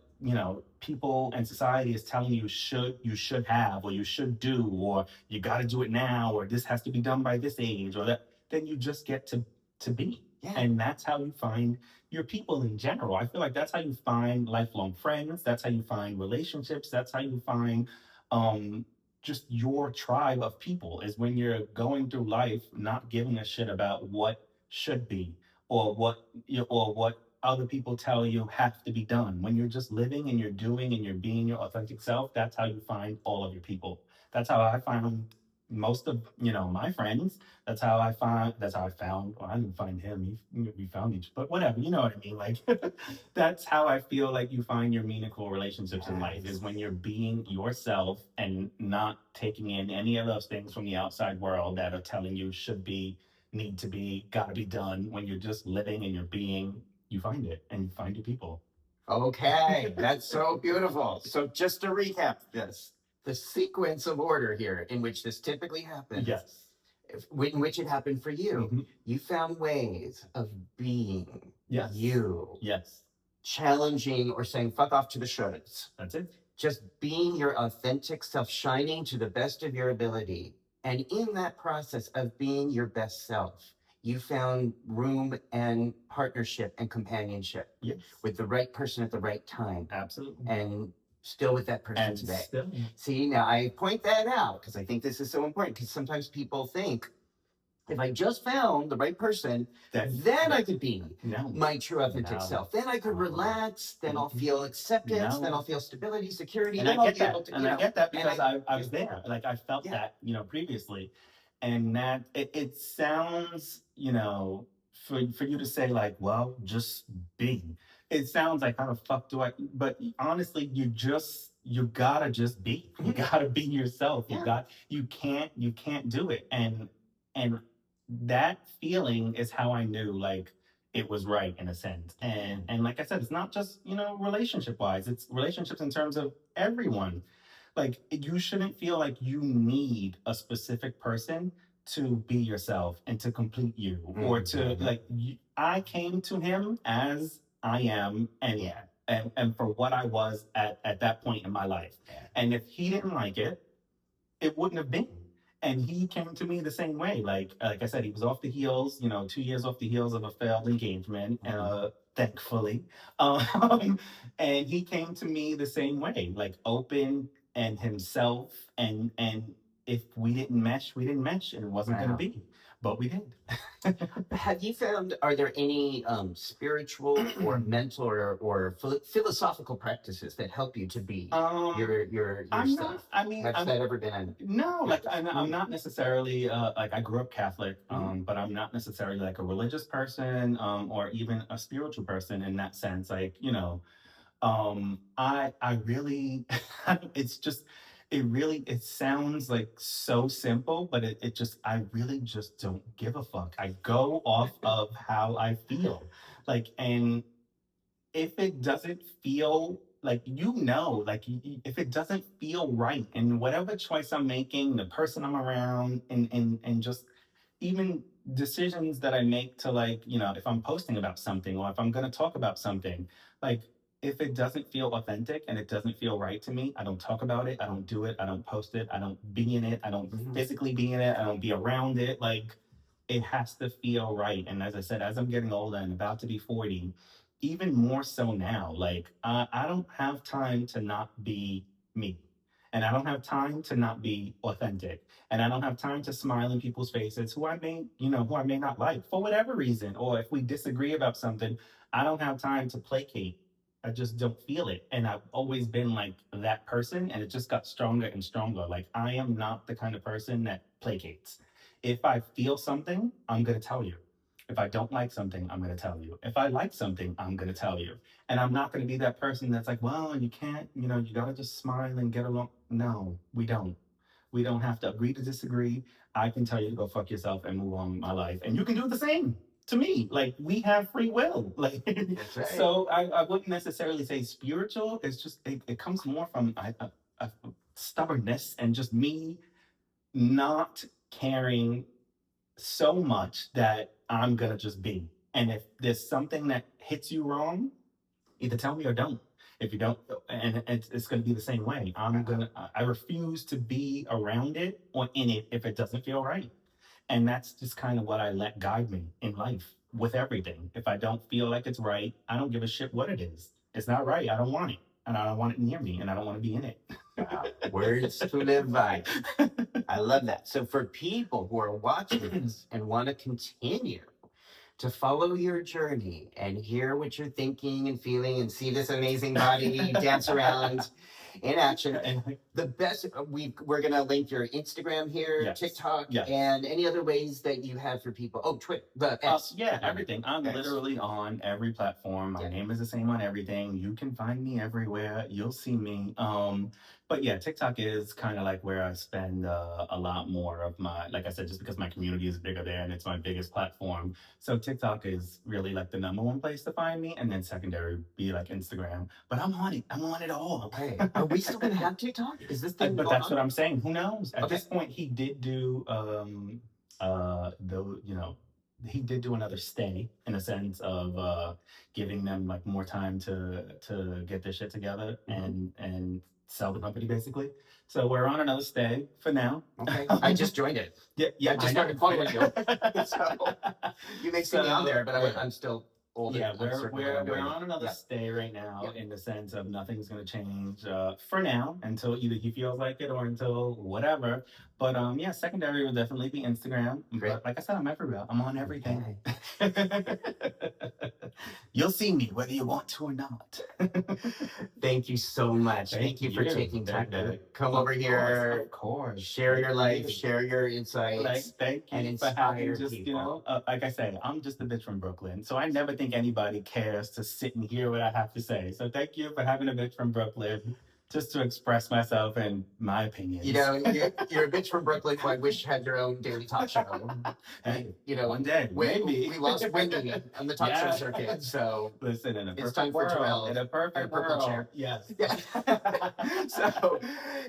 people and society is telling you should have or you should do or you got to do it now or this has to be done by this age or that, then you just get to be. Yeah. And that's how you find your people in general. I feel like that's how you find lifelong friends, that's how you find relationships, that's how you find just your tribe of people, is when you're going through life not giving a shit about what should be or what other people tell you have to be done. When you're just living and you're doing and you're being your authentic self, that's how you find all of your people. That's how I find most of my friends. That's how I found, well, I didn't find him, we found each, but whatever, you know what I mean, like that's how I feel like you find your meaningful relationships in life, is when you're being yourself and not taking in any of those things from the outside world that are telling you should be, need to be, gotta be done. When you're just living and you're being, you find it and you find your people. Okay, that's so beautiful. So just to recap this, the sequence of order here in which this typically happens, Yes. In which it happened for you, Mhm. you found ways of being Yes. you, Yes. challenging or saying fuck off to the shoulds. That's it. Just being your authentic self, shining to the best of your ability. And in that process of being your best self, you found room and partnership and companionship Yes. with the right person at the right time. Absolutely. And still with that person And today. still. See, now I point that out because I think this is so important, because sometimes people think, if I just found the right person, then I could be my true authentic self. Then I could relax. Then I'll feel acceptance. Then I'll feel stability, security. And then I I'll get be that. able to, And I get that because I was yeah. there. Like I felt Yeah. that, previously. And that it sounds, for you to say like, well, just be. It sounds like how the fuck do I? But honestly, you gotta just be. You gotta be yourself. Yeah. You can't do it. And that feeling is how I knew like it was right in a sense. And like I said, it's not just relationship wise. It's relationships in terms of everyone. Like you shouldn't feel like you need a specific person to be yourself and to complete you, or to like I came to him as I am, and for what I was at that point in my life. And if he didn't like it, it wouldn't have been. And he came to me the same way. Like I said, he was off the heels, 2 years off the heels of a failed engagement, thankfully. Um, and he came to me the same way, like open and himself. And if we didn't mesh, we didn't mesh, and it wasn't going to be. But we did. Have you found, are there any spiritual or mental or philosophical practices that help you to be yourself? Has that ever been? No, like I'm not necessarily like I grew up Catholic, but I'm not necessarily like a religious person, or even a spiritual person in that sense. Like I really it's just it sounds like so simple, but it just I really just don't give a fuck. I go off of how I feel. Like, and if it doesn't feel like, like if it doesn't feel right, and whatever choice I'm making, the person I'm around, and just even decisions that I make to, like, if I'm posting about something or if I'm going to talk about something, like if it doesn't feel authentic and it doesn't feel right to me, I don't talk about it, I don't do it, I don't post it, I don't be in it, I don't physically be in it, I don't be around it. Like, it has to feel right. And as I said, as I'm getting older and about to be 40, even more so now, like I don't have time to not be me. And I don't have time to not be authentic. And I don't have time to smile in people's faces who who I may not like for whatever reason. Or if we disagree about something, I don't have time to placate. I just don't feel it. And I've always been like that person, and it just got stronger and stronger. Like, I am not the kind of person that placates. If I feel something, I'm going to tell you. If I don't like something, I'm going to tell you. If I like something, I'm going to tell you. And I'm not going to be that person that's like, well, you can't, you got to just smile and get along. No, we don't. We don't have to agree to disagree. I can tell you to go fuck yourself and move on with my life. And you can do the same to me. Like, we have free will. Like, right. So I wouldn't necessarily say spiritual. It's just, it comes more from a stubbornness and just me not caring so much that I'm gonna just be. And if there's something that hits you wrong, either tell me or don't. If you don't, and it's gonna be the same way. I refuse to be around it or in it if it doesn't feel right. And that's just kind of what I let guide me in life with everything. If I don't feel like it's right, I don't give a shit what it is. It's not right. I don't want it. And I don't want it near me, and I don't want to be in it. Wow. Words to live by. I love that. So for people who are watching this and want to continue to follow your journey and hear what you're thinking and feeling and see this amazing body dance around in action, and the best, we're going to link your Instagram here, yes. TikTok, yes. And any other ways that you have for people. Oh, Twitter, everything. I'm literally on every platform. My name is the same on everything. You can find me everywhere. You'll see me. But yeah, TikTok is kind of like where I spend a lot more of my, like I said, just because my community is bigger there and it's my biggest platform. So TikTok is really like the number one place to find me, and then secondary would be like Instagram. But I'm on it. I'm on it all. Okay. Are we still gonna have TikTok? Is this thing But going that's on? what I'm saying. Who knows? At Okay. this point, he did do the he did do another stay in a sense of giving them like more time to get their shit together and sell the company basically. So we're on another stay for now. Okay. I just joined it. Yeah, I just started following you. So you may see me on there, but I'm still old. Yeah, I'm we're certainly we're, not we're doing it. on another Yeah. stay right now Yeah. in the sense of nothing's gonna change for now until either he feels like it or until whatever. But yeah, secondary will definitely be Instagram. Great. But like I said, I'm everywhere. I'm on everything. Okay. You'll see me whether you want to or not. Thank you so much. Thank you for taking time to come over here, Of course. share your life, you. share your insights. Like, thank and you for having inspire just, people. like I say, I'm just a bitch from Brooklyn. So I never think anybody cares to sit and hear what I have to say. So thank you for having a bitch from Brooklyn just to express myself and my opinions. You know, you're a bitch from Brooklyn who I wish had your own daily talk show. Hey, You know, one day, maybe. we lost Wendy on the talk show circuit, so Listen, in a it's perfect time for world, Terrel, in a perfect our purple world. chair. Yes. Yeah. So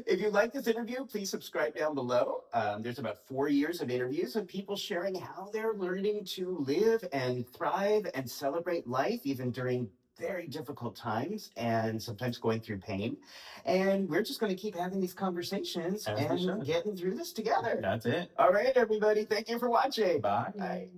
if you like this interview, please subscribe down below. There's about 4 years of interviews of people sharing how they're learning to live and thrive and celebrate life, even during very difficult times and sometimes going through pain. And we're just going to keep having these conversations As we and should. getting through this together. That's it. All right, everybody. Thank you for watching. Bye. Bye.